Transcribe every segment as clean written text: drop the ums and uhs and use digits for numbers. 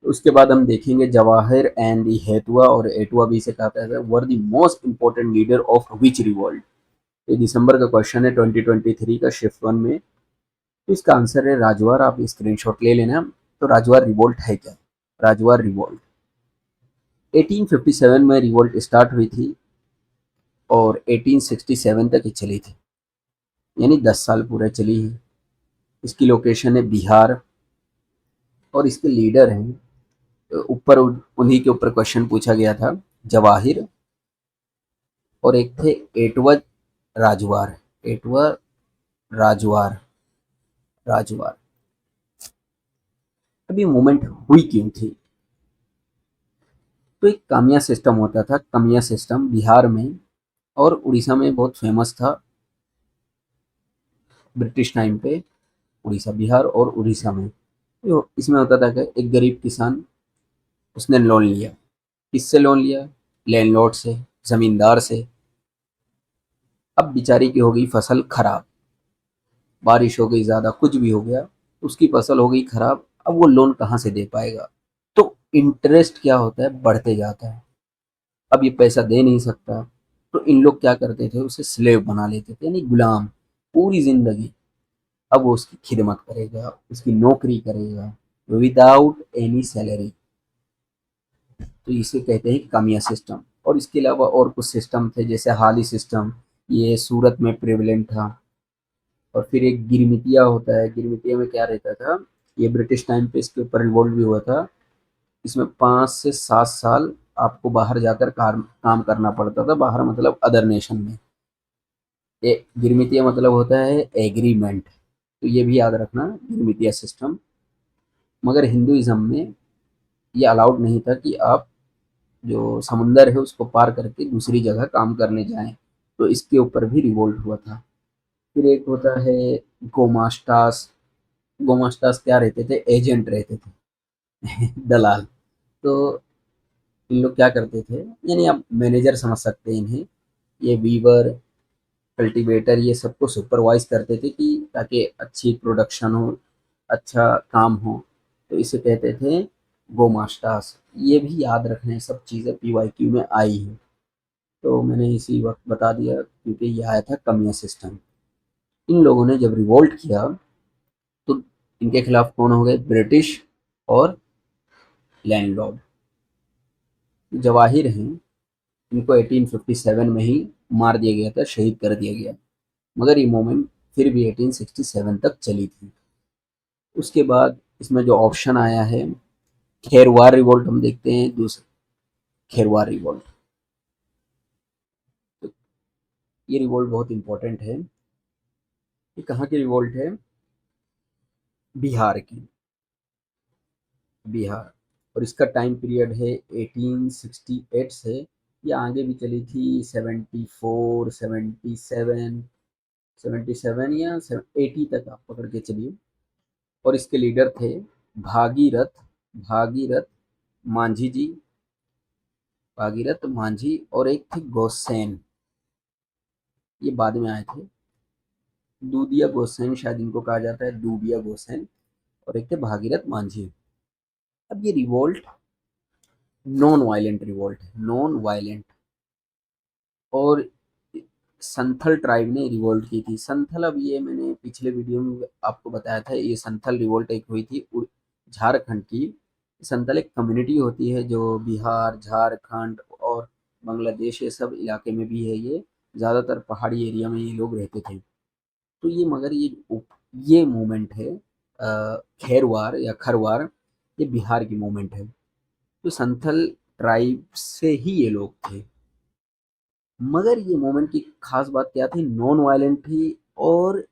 उसके बाद हम देखेंगे जवाहिर एंड दी हेटुआ, और एटुआ भी से कहता है were the most important leader of which revolt. ये दिसंबर का क्वेश्चन है 2023 का शिफ्ट वन में। तो इसका आंसर है राजवार। आप स्क्रीनशॉट ले लेना। तो राजवार रिवोल्ट है क्या? राजवार रिवोल्ट 1857 में रिवोल्ट स्टार्ट हुई थी और 1867 तक ही चली थी, यानी 10 साल पूरे चली है। इसकी लोकेशन है बिहार और इसके लीडर हैं, ऊपर उन्हीं के ऊपर क्वेश्चन पूछा गया था, जवाहिर, और एक थे एटवा राजवार। एटवा राजवार राजवार। अब ये मूवमेंट हुई क्यों थी? तो एक कामिया सिस्टम होता था, कामिया सिस्टम बिहार में और उड़ीसा में बहुत फेमस था ब्रिटिश टाइम पे। उड़ीसा, बिहार और उड़ीसा में तो इसमें होता था कि एक गरीब किसान, उसने लोन लिया। किससे लोन लिया? लैंडलॉर्ड से, जमींदार से। अब बेचारी की हो गई फसल खराब, बारिश हो गई ज़्यादा, कुछ भी हो गया, उसकी फसल हो गई खराब। अब वो लोन कहाँ से दे पाएगा? तो इंटरेस्ट क्या होता है, बढ़ते जाता है। अब ये पैसा दे नहीं सकता, तो इन लोग क्या करते थे, उसे स्लेव बना लेते थे, यानी गुलाम पूरी जिंदगी। अब वो उसकी खिदमत करेगा, उसकी नौकरी करेगा विदाउट एनी सैलरी। तो इसे कहते हैं कामिया सिस्टम। और इसके अलावा और कुछ सिस्टम थे, जैसे हाली सिस्टम, ये सूरत में प्रेवलेंट था। और फिर एक गिरमिटिया होता है। गिरमिटिया में क्या रहता था, ये ब्रिटिश टाइम पे इसके ऊपर रिवॉल्ट भी हुआ था। इसमें 5 से 7 साल आपको बाहर जाकर काम करना पड़ता था। बाहर मतलब अदर नेशन में। ये गिरमिटिया मतलब होता है एग्रीमेंट। तो ये भी याद रखना, गिरमिटिया सिस्टम। मगर हिंदुइज्म में ये अलाउड नहीं था कि आप जो समुंदर है उसको पार करके दूसरी जगह काम करने जाएं। तो इसके ऊपर भी रिवोल्ट हुआ था। फिर एक होता है गोमास्टास। गोमास्टास क्या रहते थे, एजेंट रहते थे दलाल। तो इन लोग क्या करते थे, यानी आप मैनेजर समझ सकते हैं इन्हें। ये वीवर, कल्टीवेटर, ये सबको सुपरवाइज करते थे कि ताकि अच्छी प्रोडक्शन हो, अच्छा काम हो। तो इसे कहते थे गोमास्टास। ये भी याद रखना है, सब चीज़ें पीवाईक्यू में आई हैं। तो मैंने इसी वक्त बता दिया क्योंकि ये आया था कमिया सिस्टम। इन लोगों ने जब रिवोल्ट किया तो इनके खिलाफ कौन हो गए, ब्रिटिश और लैंडलॉर्ड। जवाहिर हैं, इनको 1857 में ही मार दिया गया था, शहीद कर दिया गया। मगर ये मूवमेंट फिर भी 1867 तक चली थी। उसके बाद इसमें जो ऑप्शन आया है, खेरवार रिवोल्ट हम देखते हैं। दूसरा खेरवार रिवोल्ट, तो ये रिवोल्ट बहुत इंपॉर्टेंट है। ये कहाँ की रिवोल्ट है? बिहार की, बिहार। और इसका टाइम पीरियड है 1868 से, या आगे भी चली थी 74, 77, 77 या 80 तक आप पकड़ के चलिए। और इसके लीडर थे भागीरथ, भागीरथ मांझी जी, भागीरथ मांझी, और एक थे गोसेन। ये बाद में आए थे। दूधिया गोसेन शायद इनको कहा जाता है, दूबिया गोसेन। और एक थे भागीरथ मांझी। अब ये रिवोल्ट नॉन वायलेंट रिवोल्ट है, नॉन वायलेंट। और संथल ट्राइब ने रिवोल्ट की थी। संथल, अब ये मैंने पिछले वीडियो में आपको बताया था, ये संथल रिवोल्ट एक हुई थी झारखंड की। संथल एक कम्युनिटी होती है जो बिहार, झारखंड और बांग्लादेश ये सब इलाके में भी है। ये ज़्यादातर पहाड़ी एरिया में ये लोग रहते थे। तो ये मगर ये मूवमेंट है खेरवार या खरवार, ये बिहार की मूवमेंट है। तो संथल ट्राइब से ही ये लोग थे। मगर ये मूवमेंट की खास बात क्या थी, नॉन वायलेंट थी और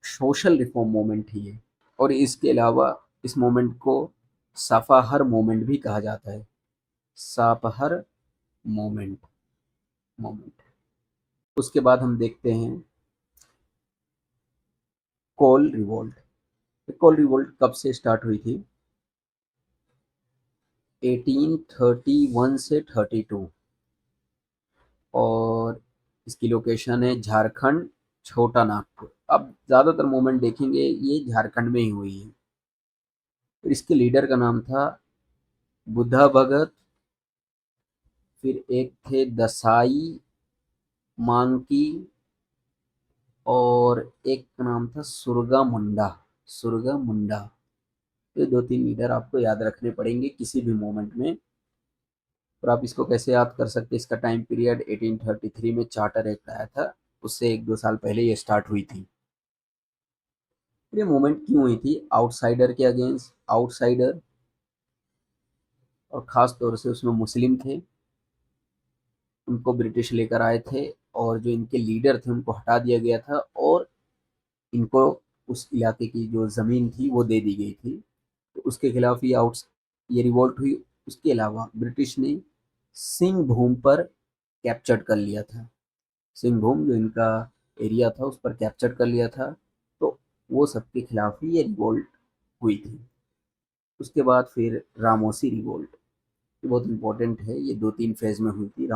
सोशल रिफॉर्म मूवमेंट थी ये। और इसके अलावा इस मूवमेंट को सापाहर मूवमेंट भी कहा जाता है। सापाहर मूवमेंट, मूवमेंट। उसके बाद हम देखते हैं कोल रिवोल्ट। कोल रिवोल्ट कब से स्टार्ट हुई थी? 1831 से 32। और इसकी लोकेशन है झारखंड, छोटा नागपुर। अब ज़्यादातर मूवमेंट देखेंगे ये झारखंड में ही हुई है। फिर इसके लीडर का नाम था बुद्धा भगत, फिर एक थे दसाई मांकी, और एक का नाम था सुरगा मुंडा। सुरगा मुंडा। ये 2-3 लीडर आपको याद रखने पड़ेंगे किसी भी मोमेंट में। और आप इसको कैसे याद कर सकते हैं, इसका टाइम पीरियड 1833 में चार्टर एक्ट आया था, उससे 1-2 साल पहले ये स्टार्ट हुई थी। ये मूवमेंट क्यों हुई थी? आउटसाइडर के अगेंस्ट, आउटसाइडर, और ख़ास तौर से उसमें मुस्लिम थे, उनको ब्रिटिश लेकर आए थे, और जो इनके लीडर थे उनको हटा दिया गया था, और इनको उस इलाके की जो ज़मीन थी वो दे दी गई थी। तो उसके खिलाफ ये रिवोल्ट हुई। उसके अलावा ब्रिटिश ने सिंह भूम पर कैप्चर कर लिया था। सिंह भूम जो इनका एरिया था उस पर कैप्चर कर लिया था। तो वो सबके खिलाफ ही ये रिवोल्ट हुई थी। उसके बाद फिर रामोसी रिवोल्ट, ये बहुत इंपॉर्टेंट है। ये 2-3 फेज में हुई थी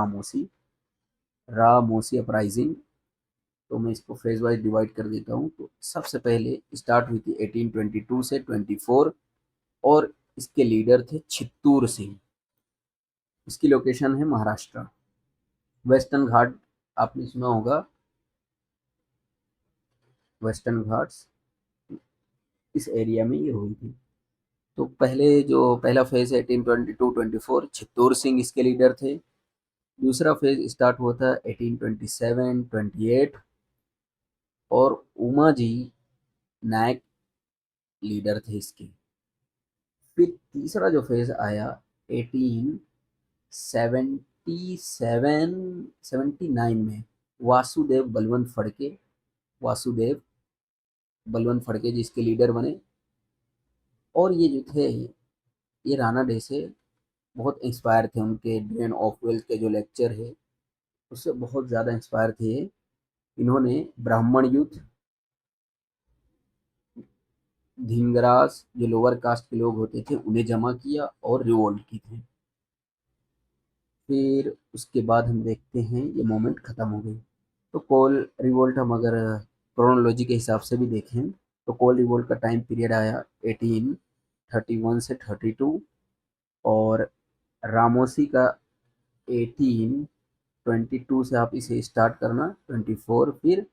रामोसी अपराइजिंग। तो मैं इसको फेज वाइज डिवाइड कर देता हूँ। तो सबसे पहले स्टार्ट हुई थी 1822 से 24, और इसके लीडर थे चित्तूर सिंह। इसकी लोकेशन है महाराष्ट्र, वेस्टर्न घाट, आपने सुना होगा वेस्टर्न घाट्स, इस एरिया में ये हुई थी। तो पहले जो पहला फेज है 1822-24, चित्तूर सिंह इसके लीडर थे। दूसरा फेज स्टार्ट हुआ था 1827-28, और उमा जी नायक लीडर थे इसके। फिर तीसरा जो फेज आया 1877 79 में, वासुदेव बलवंत फड़के, वासुदेव बलवंत फड़के जी इसके लीडर बने। और ये जो थे, ये राणा डे से बहुत इंस्पायर थे। उनके ड्रेन ऑफ वेल्थ के जो लेक्चर है उससे बहुत ज़्यादा इंस्पायर थे। इन्होंने ब्राह्मण युद्ध, धिंगरास जो लोअर कास्ट के लोग होते थे उन्हें जमा किया और रिवोल्ट की थी। फिर उसके बाद हम देखते हैं ये मोमेंट ख़त्म हो गई। तो कोल रिवोल्ट हम अगर क्रोनोलॉजी के हिसाब से भी देखें तो कोल रिवोल्ट का टाइम पीरियड आया 1831 से 32, और रामोसी का 1822 से आप इसे स्टार्ट करना 24, फिर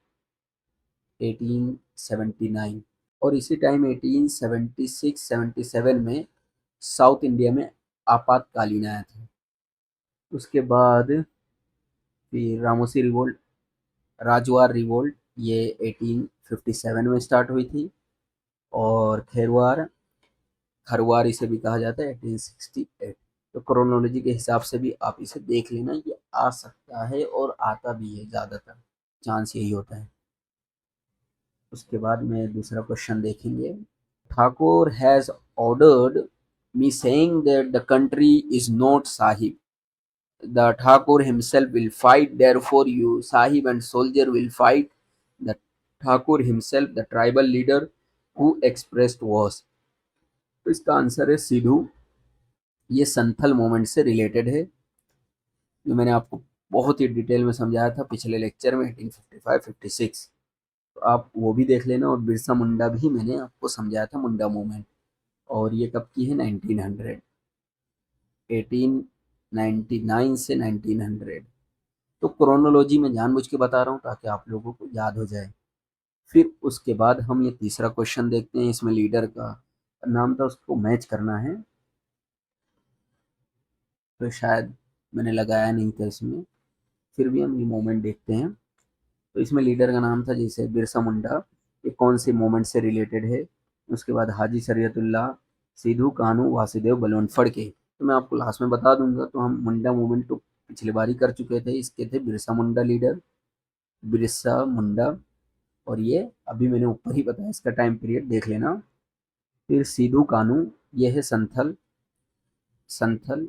1879, और इसी टाइम 1876-77 में साउथ इंडिया में आपातकालीन आया था। उसके बाद फिर रामोसी रिवोल्ट, राजवार रिवोल्ट, ये 1857 में स्टार्ट हुई थी। और खेरवार, खरवार इसे भी कहा जाता है, 1868। तो क्रोनोलॉजी के हिसाब से भी आप इसे देख लेना, ये आ सकता है और आता भी है, ज़्यादातर चांस यही होता है। उसके बाद में दूसरा क्वेश्चन देखेंगे। Thakur has ordered me saying that the country is not Sahib. The Thakur himself will fight, therefore you Sahib and soldier will fight. The Thakur himself, the tribal leader who expressed was. तो इसका answer है सिद्धू। ये Santhal movement से related है, जो मैंने आपको बहुत ही डिटेल में समझाया था पिछले लेक्चर में 1855-56। तो आप वो भी देख लेना। और बिरसा मुंडा भी मैंने आपको समझाया था, मुंडा मूवमेंट, और ये कब की है? 1900, 1899 से 1900। तो क्रोनोलॉजी में जानबूझ के बता रहा हूँ ताकि आप लोगों को याद हो जाए। फिर उसके बाद हम ये तीसरा क्वेश्चन देखते हैं। इसमें लीडर का नाम था, उसको मैच करना है, तो शायद मैंने लगाया नहीं था इसमें। फिर भी हम ये मोमेंट देखते हैं। तो इसमें लीडर का नाम था जैसे बिरसा मुंडा, ये कौन से मोमेंट से रिलेटेड है। उसके बाद हाजी शरीयतुल्लाह, सिद्धू कानू, वासुदेव बलवंत फड़के। तो मैं आपको लास्ट में बता दूंगा। तो हम मुंडा मूवमेंट तो पिछली बार ही कर चुके थे। इसके थे बिरसा मुंडा लीडर, बिरसा मुंडा, और ये अभी मैंने ऊपर ही बताया, इसका टाइम पीरियड देख लेना। फिर सिद्धू कानू, ये है संथल, संथल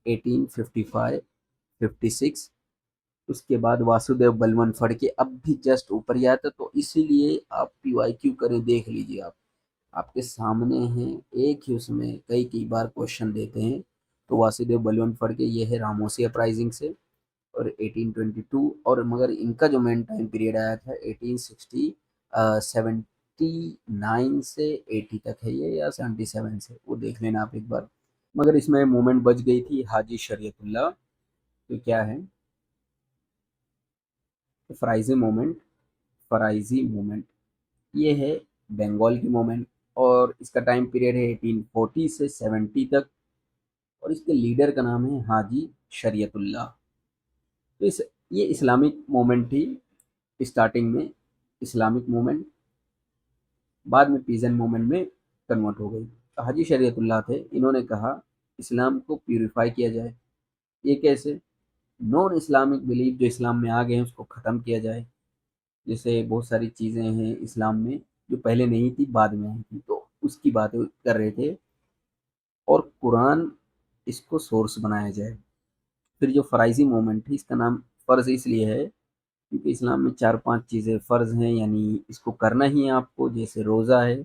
1855-56। उसके बाद वासुदेव बलवंत फड़के, अब भी जस्ट ऊपर ही आया था, तो इसीलिए आप पीवाईक्यू करें, देख लीजिए आप, आपके सामने हैं। एक ही उसमें कई कई बार क्वेश्चन देते हैं। तो वासुदेव बलवंत फड़के, ये है रामोसी अपराइजिंग से, और 1822। और मगर इनका जो मेन टाइम पीरियड आया था 1860 79 से 80 तक है ये, या 77 से, वो देख लेना आप एक बार। मगर इसमें मूवमेंट बच गई थी हाजी शरीयतुल्लाह। तो क्या है, फराइजी मूवमेंट, फराइजी मूवमेंट ये है बंगाल की मूवमेंट, और इसका टाइम पीरियड है 1840 से 70 तक, और इसके लीडर का नाम है हाजी शरीयतुल्लाह। तो ये इस्लामिक मूवमेंट थी स्टार्टिंग में, इस्लामिक मूवमेंट, बाद में पीजन मूवमेंट में कन्वर्ट हो गई। तो हाजी शरीयतुल्लाह थे, इन्होंने कहा इस्लाम को प्यूरिफाई किया जाए। ये कैसे? नॉन इस्लामिक बिलीफ जो इस्लाम में आ गए हैं उसको ख़त्म किया जाए। जैसे बहुत सारी चीज़ें हैं इस्लाम में जो पहले नहीं थी, बाद में आई थी, तो उसकी बातें कर रहे थे। और कुरान, इसको सोर्स बनाया जाए। फिर जो फ़राइज़ी मूवमेंट थी, इसका नाम फ़र्ज़ इसलिए है क्योंकि इस्लाम में 4-5 चीज़ें फ़र्ज़ हैं, यानी इसको करना ही है आपको, जैसे रोज़ा है,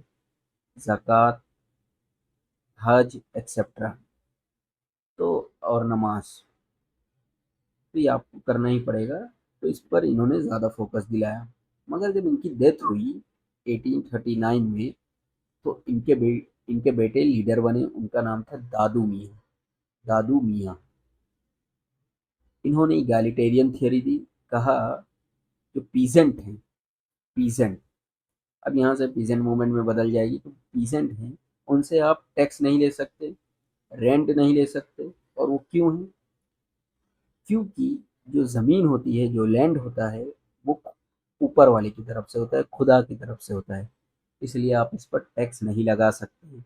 ज़कात, हज एक्सेट्रा, तो और नमाज, तो ये आपको करना ही पड़ेगा। तो इस पर इन्होंने ज़्यादा फोकस दिलाया। मगर जब इनकी डेथ हुई 1839 में, तो इनके बेटे लीडर बने, उनका नाम था दादू मियाँ, दादू मियाँ। इन्होंने इगालिटेरियन थियरी दी। कहा जो पीजेंट हैं, पीजेंट, अब यहाँ से पीजेंट मूवमेंट में बदल जाएगी, तो पीजेंट हैं उनसे आप टैक्स नहीं ले सकते, रेंट नहीं ले सकते। और वो क्यों है? क्योंकि जो ज़मीन होती है, जो लैंड होता है, वो ऊपर वाले की तरफ से होता है, खुदा की तरफ से होता है, इसलिए आप इस पर टैक्स नहीं लगा सकते।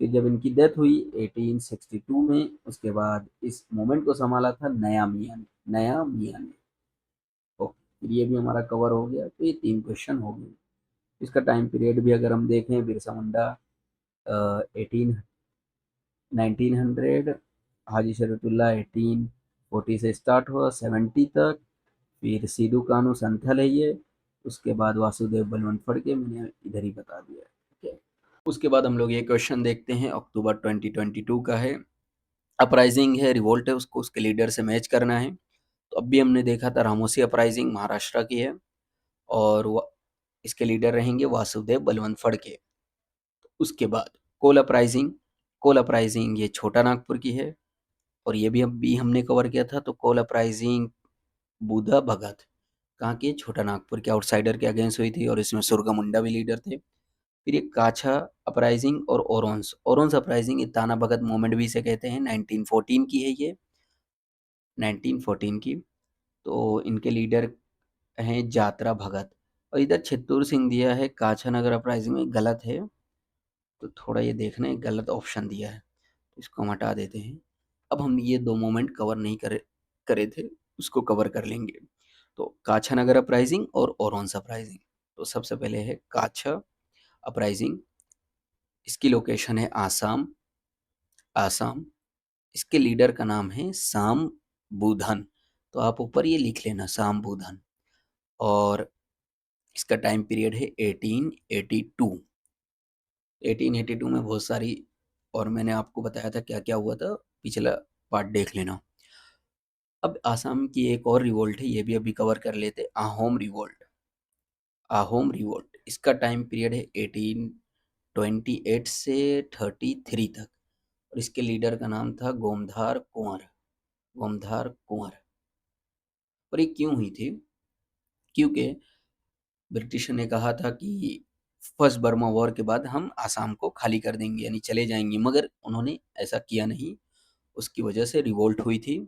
फिर जब इनकी डेथ हुई 1862 में, उसके बाद इस मूवमेंट को संभाला था नया मियाँ ने, नया मियाँ ने। तो फिर ये भी हमारा कवर हो गया। तो ये 3 क्वेश्चन हो गए। इसका टाइम पीरियड भी अगर हम देखें, बिरसा मुंडा 1900, हाजी शरीयतुल्लाह 1840 से स्टार्ट हुआ 70 तक। फिर सिद्धू कानू संथल है ये, उसके बाद वासुदेव बलवंत फड़के, मैंने इधर ही बता दिया। ठीक है। उसके बाद हम लोग ये क्वेश्चन देखते हैं, अक्टूबर 2022 का है। अपराइजिंग है, रिवोल्ट है, उसको उसके लीडर से मैच करना है। तो अब भी हमने देखा था रामोसी अपराइजिंग महाराष्ट्र की है, और इसके लीडर रहेंगे वासुदेव बलवंत फड़के। उसके बाद कोल अपराइजिंग, कोल अपराइजिंग ये छोटा नागपुर की है, और ये भी हमने कवर किया था। तो कोल अपराइजिंग बुधा भगत कहाँ की? छोटा नागपुर के आउटसाइडर के अगेंस्ट हुई थी, और इसमें सुरगा मुंडा भी लीडर थे। फिर ये काछा अपराइजिंग और ओरोन्स, ओरोन्स अपराइजिंग ये ताना भगत मूवमेंट भी इसे कहते हैं, 1914 की है ये, 1914 की। तो इनके लीडर हैं जात्रा भगत। और इधर छित्तूर सिंह दिया है काछा नगर अपराइजिंग में, गलत है, तो थोड़ा ये देखना है, गलत ऑप्शन दिया है, तो इसको हम हटा देते हैं। अब हम ये 2 मोमेंट कवर नहीं करे थे, उसको कवर कर लेंगे। तो काछा नगर अपराइजिंग और ओरोन्स अपराइजिंग। तो सबसे पहले है काछा अपराइजिंग, इसकी लोकेशन है आसाम, आसाम। इसके लीडर का नाम है साम बुधन, तो आप ऊपर ये लिख लेना साम बुधन। और इसका टाइम पीरियड है 1882। 1882 में बहुत सारी, और मैंने आपको बताया था क्या क्या हुआ था, पिछला पार्ट देख लेना। अब आसाम की एक और रिवोल्ट है, ये भी अभी कवर कर लेते, आहोम रिवोल्ट। आहोम रिवोल्ट, इसका टाइम पीरियड है 1828 से 33 तक, और इसके लीडर का नाम था गोमधार कुंवर, गोमधार कुंवर। और ये क्यों हुई थी? क्योंकि ब्रिटिश ने कहा था कि फर्स्ट बर्मा वॉर के बाद हम आसाम को खाली कर देंगे, यानी चले जाएंगे, मगर उन्होंने ऐसा किया नहीं, उसकी वजह से रिवोल्ट हुई थी।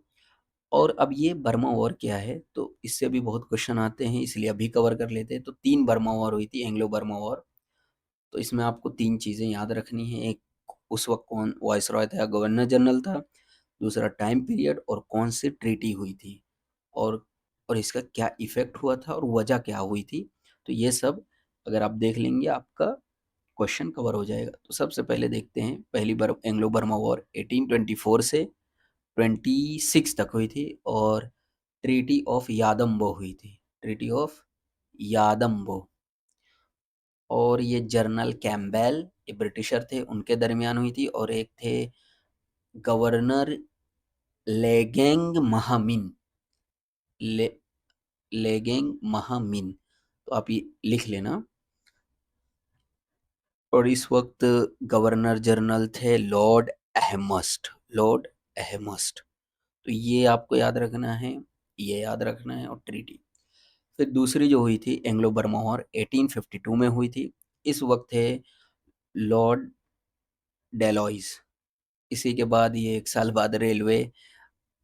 और अब ये बर्मा वॉर क्या है, तो इससे भी बहुत क्वेश्चन आते हैं, इसलिए अभी कवर कर लेते हैं। तो 3 बर्मा वॉर हुई थी, एंग्लो बर्मा वॉर। तो इसमें आपको 3 चीज़ें याद रखनी है। एक, उस वक्त कौन वाइसरॉय था, गवर्नर जनरल था। दूसरा, टाइम पीरियड और कौन सी ट्रीटी हुई थी, और इसका क्या इफ़ेक्ट हुआ था और वजह क्या हुई थी। तो ये सब अगर आप देख लेंगे, आपका क्वेश्चन कवर हो जाएगा। तो सबसे पहले देखते हैं, पहली बार एंग्लो बर्मा वॉर 1824 से 26 तक हुई थी, और ट्रीटी ऑफ यादम्बो हुई थी, ट्रीटी ऑफ यादम्बो। और ये जनरल कैम्पबेल, ये ब्रिटिशर थे, उनके दरमियान हुई थी। और एक थे गवर्नर लेगेंग महामिन, ले, लेगेंग महामिन, तो आप ये लिख लेना। और इस वक्त गवर्नर जनरल थे लॉर्ड अहमस्ट, लॉर्ड अहमस्ट। तो ये आपको याद रखना है, ये याद रखना है, और ट्रीटी। फिर दूसरी जो हुई थी एंग्लो बर्मा वॉर 1852 में हुई थी। इस वक्त थे लॉर्ड डेलॉइस। इसी के बाद ये 1 साल बाद रेलवे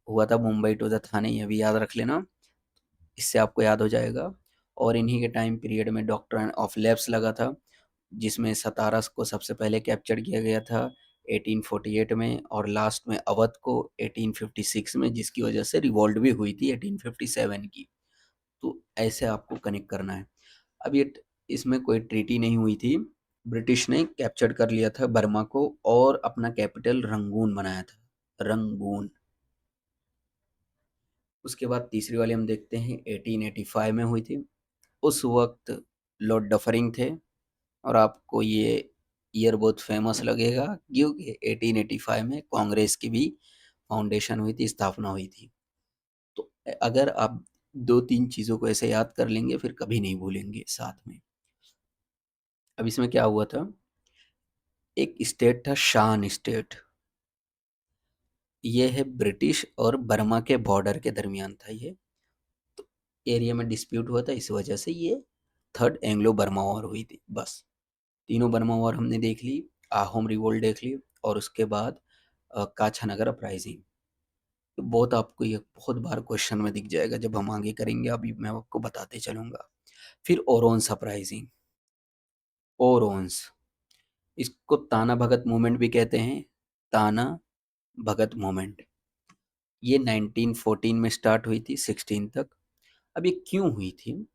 हुआ था मुंबई टू द थाने, ये भी याद रख लेना, इससे आपको याद हो जाएगा। और इन्हीं के टाइम पीरियड में डॉक्ट्रिन ऑफ लैप्स लगा था, जिसमें सतारा को सबसे पहले कैप्चर किया गया था 1848 में, और लास्ट में अवध को 1856 में, जिसकी वजह से रिवॉल्ट भी हुई थी 1857 की। तो ऐसे आपको कनेक्ट करना है। अब ये इसमें कोई ट्रीटी नहीं हुई थी, ब्रिटिश ने कैप्चर कर लिया था बर्मा को और अपना कैपिटल रंगून बनाया था, रंगून। उसके बाद तीसरी वाली हम देखते हैं 1885 में हुई थी। उस वक्त लॉर्ड डफरिंग थे, और आपको ये ईयर बहुत फेमस लगेगा क्योंकि 1885 में कांग्रेस की भी फाउंडेशन हुई थी, स्थापना हुई थी। तो अगर आप 2-3 चीज़ों को ऐसे याद कर लेंगे फिर कभी नहीं भूलेंगे साथ में। अब इसमें क्या हुआ था, एक स्टेट था शान स्टेट, ये है ब्रिटिश और बर्मा के बॉर्डर के दरमियान था ये। तो एरिया में डिस्प्यूट हुआ था, इस वजह से ये थर्ड एंग्लो बर्मा वॉर हुई थी। बस तीनों बर्मा वॉर हमने देख ली, आहोम रिवोल्ट देख ली, और उसके बाद काछानगर अपराइजिंग। तो बहुत आपको ये बहुत बार क्वेश्चन में दिख जाएगा जब हम आगे करेंगे, अभी मैं आपको बताते चलूंगा। फिर ओरोन्स अपराइजिंग, ओरोन्स, इसको ताना भगत मूवमेंट भी कहते हैं, ताना भगत मूवमेंट। ये 1914 में स्टार्ट हुई थी 16 तक। अब ये क्यों हुई थी,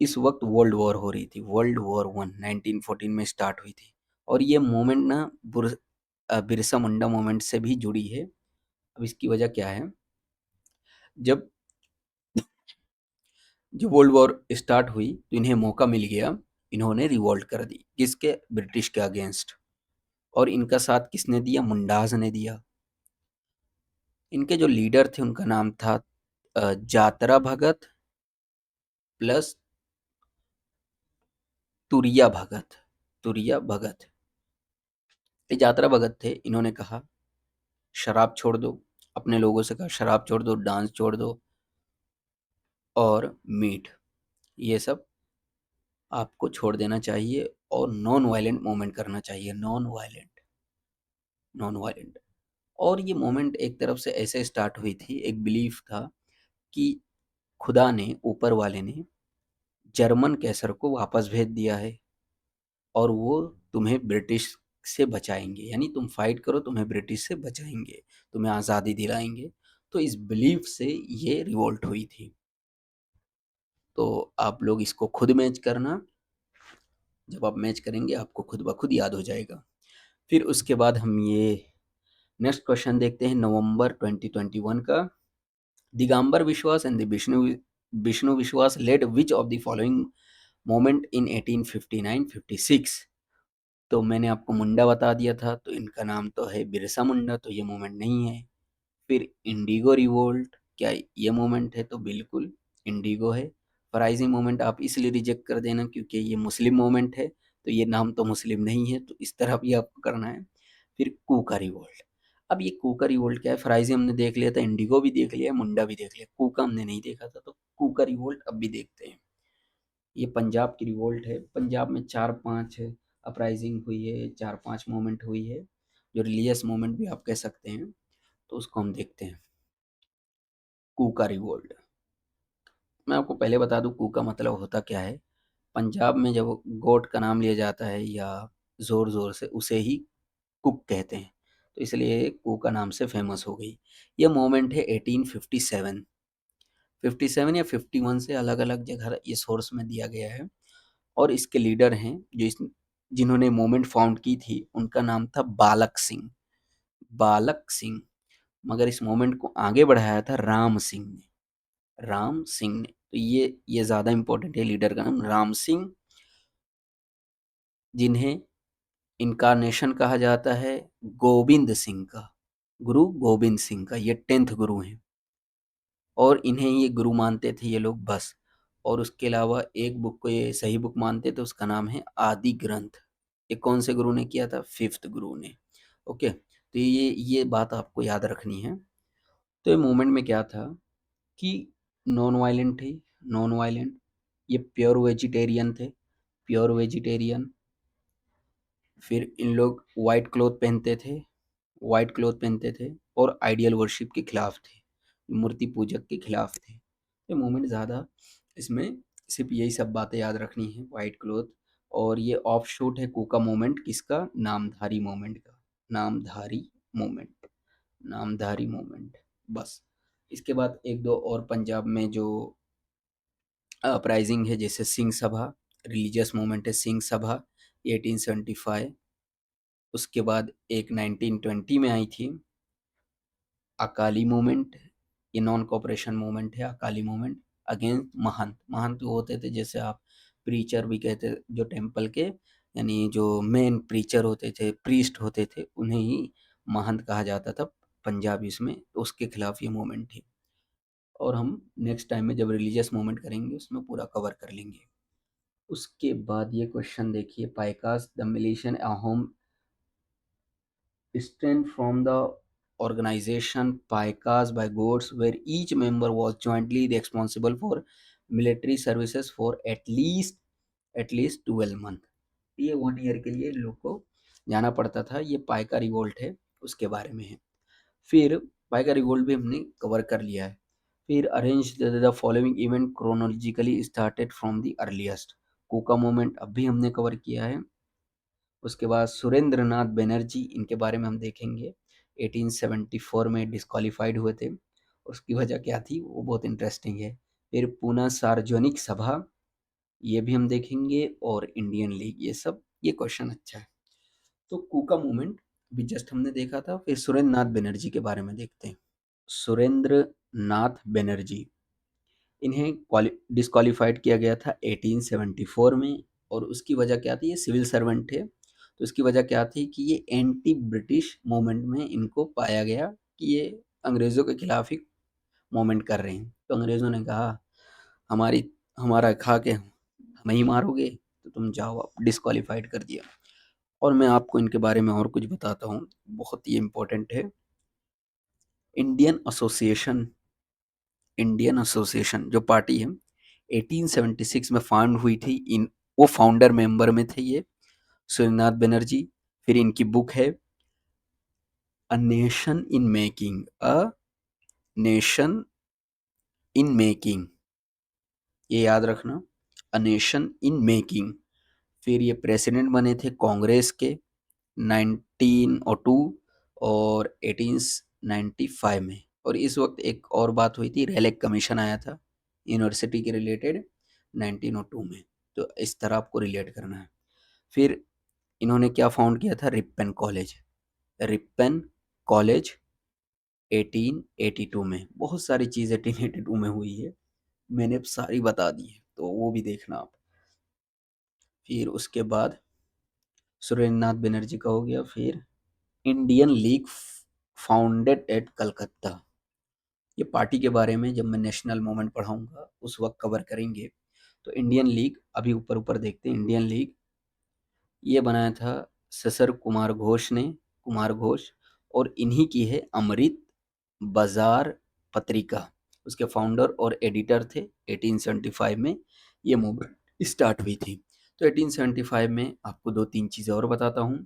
इस वक्त वर्ल्ड वॉर हो रही थी, वर्ल्ड वॉर वन 1914 में स्टार्ट हुई थी। और ये मूवमेंट ना बिरसा मुंडा मूवमेंट से भी जुड़ी है। अब इसकी वजह क्या है, जब जब वर्ल्ड वॉर स्टार्ट हुई तो इन्हें मौका मिल गया, इन्होंने रिवोल्ट कर दी, किसके, ब्रिटिश के अगेंस्ट। और इनका साथ किसने दिया, मुंडाज ने दिया। इनके जो लीडर थे उनका नाम था जातरा भगत प्लस तुरिया भगत, तुरिया भगत। ये जातरा भगत थे, इन्होंने कहा शराब छोड़ दो, अपने लोगों से कहा शराब छोड़ दो, डांस छोड़ दो, और मीट, ये सब आपको छोड़ देना चाहिए, और नॉन वायलेंट मूवमेंट करना चाहिए, नॉन वायलेंट, नॉन वायलेंट। और ये मूवमेंट एक तरफ से ऐसे स्टार्ट हुई थी, एक बिलीफ था कि खुदा ने, ऊपर वाले ने जर्मन कैसर को वापस भेज दिया है, और वो तुम्हें ब्रिटिश से बचाएंगे, यानी तुम फाइट करो, तुम्हें ब्रिटिश से बचाएंगे, तुम्हें आज़ादी दिलाएंगे। तो इस बिलीफ से ये रिवोल्ट हुई थी। तो आप लोग इसको खुद मैच करना, जब आप मैच करेंगे आपको खुद ब खुद याद हो जाएगा। फिर उसके बाद हम ये नेक्स्ट क्वेश्चन देखते हैं नवंबर 2021 का। दिगंबर विश्वास and the Vishnu Vishwas led which of the following moment in 1859-56। तो मैंने आपको मुंडा बता दिया था, तो इनका नाम तो है बिरसा मुंडा, तो ये मोमेंट नहीं है। फिर इंडिगो रिवोल्ट, क्या ये मोमेंट है, तो बिल्कुल इंडिगो है। अपराइजिंग मोमेंट आप इसलिए रिजेक्ट कर देना क्योंकि ये मुस्लिम मोमेंट है, तो ये नाम तो मुस्लिम नहीं है, तो इस तरह भी आपको करना है। फिर कूका रिवोल्ट, अब ये कूका रिवोल्ट क्या है, अपराइजिंग हमने देख लिया था, इंडिगो भी देख लिया, मुंडा भी देख लिया, कूका हमने नहीं देखा था, तो कूका रिवोल्ट अब भी देखते हैं। ये पंजाब की रिवोल्ट है, पंजाब में 4-5 अपराइजिंग हुई है, 4-5 मोमेंट हुई है, जो रिलीजियस मोमेंट भी आप कह सकते हैं। तो उसको हम देखते हैं, कूका रिवोल्ट। मैं आपको पहले बता दूं कूका मतलब होता क्या है। पंजाब में जब गोट का नाम लिया जाता है या ज़ोर ज़ोर से, उसे ही कुक कहते हैं, तो इसलिए कूका नाम से फेमस हो गई। ये मोमेंट है 1857, 57 या 51 से, अलग अलग जगह ये सोर्स में दिया गया है। और इसके लीडर हैं जो इस जिन्होंने मूवमेंट फाउंड की थी, उनका नाम था बालक सिंह, बालक सिंह। मगर इस मूवमेंट को आगे बढ़ाया था राम सिंह ने, राम सिंह ने। तो ये ज़्यादा इम्पोर्टेंट है, लीडर का नाम राम सिंह, जिन्हें इनकारनेशन कहा जाता है गोविंद सिंह का, गुरु गोविंद सिंह का, ये 10th गुरु हैं, और इन्हें ये गुरु मानते थे ये लोग, बस। और उसके अलावा एक बुक को ये सही बुक मानते थे, उसका नाम है आदि ग्रंथ। ये कौन से गुरु ने किया था, 5th गुरु ने। ओके, तो ये बात आपको याद रखनी है। तो ये मूवमेंट में क्या था कि नॉन वायलेंट थे, नॉन वायलेंट, ये प्योर वेजिटेरियन थे, प्योर वेजिटेरियन। फिर इन लोग वाइट क्लॉथ पहनते थे, वाइट क्लॉथ पहनते थे और आइडियल वर्शिप के खिलाफ थे, मूर्ति पूजक के खिलाफ थे। ये मूवमेंट ज़्यादा इसमें सिर्फ यही सब बातें याद रखनी है, वाइट क्लॉथ। और ये ऑफ शूट है कूका मूवमेंट, किसका? नामधारी मूवमेंट का, नामधारी मूवमेंट, नामधारी मूवमेंट। बस इसके बाद एक दो और पंजाब में जो अपराइजिंग है, जैसे सिंह सभा, रिलीजियस मूवमेंट है सिंह सभा 1875। उसके बाद एक 1920 में आई थी अकाली मूवमेंट, ये नॉन कोऑपरेशन मूवमेंट है, अकाली मूवमेंट अगेंस्ट महंत। महंत वो होते थे, जैसे आप प्रीचर भी कहते, जो टेम्पल के यानी जो मेन प्रीचर होते थे, प्रीस्ट होते थे, उन्हें ही महंत कहा जाता था पंजाबी में। तो उसके खिलाफ ये मूवमेंट थी। और हम नेक्स्ट टाइम में जब रिलीजियस मूवमेंट करेंगे उसमें पूरा कवर कर लेंगे। उसके बाद ये क्वेश्चन देखिए, Paikas the militia Ahom stemmed from the organization Paikas by Goats, where each member was jointly responsible for military services for at least 12 month। ये 1 ईयर के लिए लोग को जाना पड़ता था। ये पाइका रिवोल्ट है, उसके बारे में है। फिर पाइका रिवोल्ट भी हमने कवर कर लिया है। फिर arrange the following event chronologically started from the earliest. Coca moment अब भी हमने कवर किया है। उसके बाद सुरेंद्र नाथ बनर्जी, इनके बारे में हम देखेंगे। 1874 में डिस्क्वालीफाइड हुए थे, उसकी वजह क्या थी वो बहुत इंटरेस्टिंग है। फिर पूना सार्वजनिक सभा, ये भी हम देखेंगे। और इंडियन लीग, ये सब, ये क्वेश्चन अच्छा है। तो कूका मूवमेंट भी जस्ट हमने देखा था। फिर सुरेंद्र नाथ बनर्जी के बारे में देखते हैं। सुरेंद्र नाथ बनर्जी, इन्हें डिस्क्वालीफाइड किया गया था 1874 में। और उसकी वजह क्या थी? ये सिविल सर्वेंट थे, तो इसकी वजह क्या थी कि ये एंटी ब्रिटिश मूवमेंट में इनको पाया गया कि ये अंग्रेज़ों के खिलाफ ही मूवमेंट कर रहे हैं। तो अंग्रेज़ों ने कहा हमारी हमारा खा के हमें ही मारोगे, तो तुम जाओ, आप डिस्क्वालीफाइड कर दिया। और मैं आपको इनके बारे में और कुछ बताता हूँ, बहुत ही इम्पोर्टेंट है। इंडियन एसोसिएशन, इंडियन एसोसिएशन जो पार्टी है 1876 में फाउंड हुई थी। इन वो फाउंडर मेंबर में थे ये सूर्यनाथ बनर्जी। फिर इनकी बुक है a nation in making, a nation in making, ये याद रखना, अ नेशन इन मेकिंग। फिर ये प्रेसिडेंट बने थे कांग्रेस के 1902 और 1895 में। और इस वक्त एक और बात हुई थी, रेलेक कमीशन आया था यूनिवर्सिटी के रिलेटेड 1902 में। तो इस तरह आपको रिलेट करना है। फिर इन्होंने क्या फाउंड किया था? रिप्पन कॉलेज, रिप्पन कॉलेज 1882 में। बहुत सारी चीज़ 1882 में हुई है, मैंने सारी बता दी है, तो वो भी देखना आप। फिर उसके बाद सुरेंद्र नाथ बनर्जी का हो गया। फिर Indian league founded at Calcutta, ये पार्टी के बारे में जब मैं नेशनल मूवमेंट पढ़ाऊंगा उस वक्त कवर करेंगे। तो इंडियन लीग अभी ऊपर ऊपर देखते हैं। इंडियन लीग ये बनाया था ससर कुमार घोष ने, कुमार घोष। और इन्हीं की है अमृत बाजार पत्रिका, उसके फाउंडर और एडिटर थे। 1875 में ये मूवमेंट स्टार्ट हुई थी। तो 1875 में आपको दो तीन चीज़ें और बताता हूँ।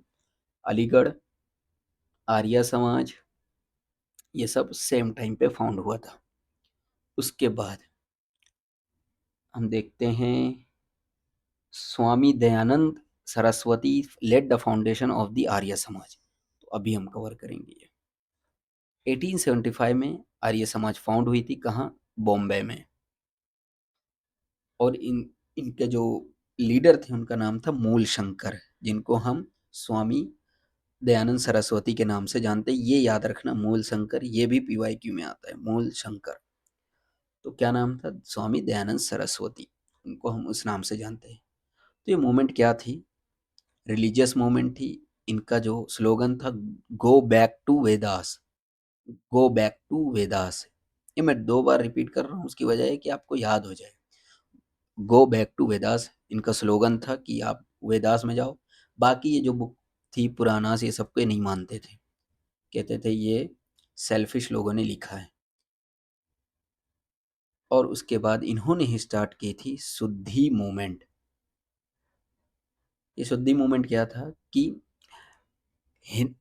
अलीगढ़, आर्य समाज, ये सब सेम टाइम पे फाउंड हुआ था। उसके बाद हम देखते हैं Swami Dayanand Saraswati led the foundation of the Arya Samaj, तो अभी हम कवर करेंगे ये। 1875 में आर्य समाज फाउंड हुई थी, कहाँ? बॉम्बे में। और इनके जो लीडर थे उनका नाम था मूल शंकर, जिनको हम स्वामी दयानंद सरस्वती के नाम से जानते हैं। ये याद रखना, मूल शंकर, ये भी पीवाईक्यू में आता है, मूल शंकर। तो क्या नाम था? स्वामी दयानंद सरस्वती, इनको हम उस नाम से जानते हैं। तो ये मूवमेंट क्या थी? रिलीजियस मूवमेंट थी। इनका जो स्लोगन था, go back to Vedas, go back to Vedas. ये मैं 2 बार रिपीट कर रहा हूँ, उसकी वजह है कि आपको याद हो जाए। गो बैक टू वेदास इनका स्लोगन था कि आप वेदास में जाओ। बाकी ये जो बुक थी पुरानास, ये सबको नहीं मानते थे। कहते थे ये सेल्फिश लोगों ने लिखा है। और उसके बाद इन्होंने ही स्टार्ट की थी शुद्धि मूवमेंट। ये शुद्धि मूवमेंट क्या था कि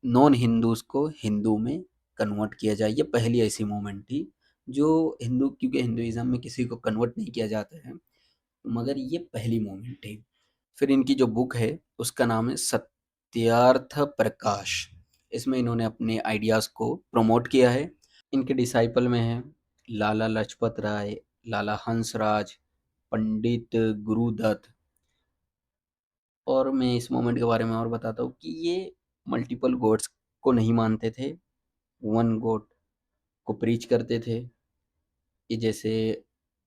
नॉन हिंदूज को हिंदू में कन्वर्ट किया जाए। ये पहली ऐसी मूवमेंट थी जो हिंदू, क्योंकि हिंदुइज्म में किसी को कन्वर्ट नहीं किया जाता है, मगर ये पहली मूवमेंट थी। फिर इनकी जो बुक है उसका नाम है सत्यार्थ प्रकाश। इसमें इन्होंने अपने आइडियाज़ को प्रमोट किया है। इनके डिसाइपल में है लाला लाजपत राय, लाला हंसराज, पंडित गुरुदत्त। और मैं इस मूवमेंट के बारे में और बताता हूँ कि ये मल्टीपल गॉड्स को नहीं मानते थे, वन गॉड को प्रीच करते थे। ये जैसे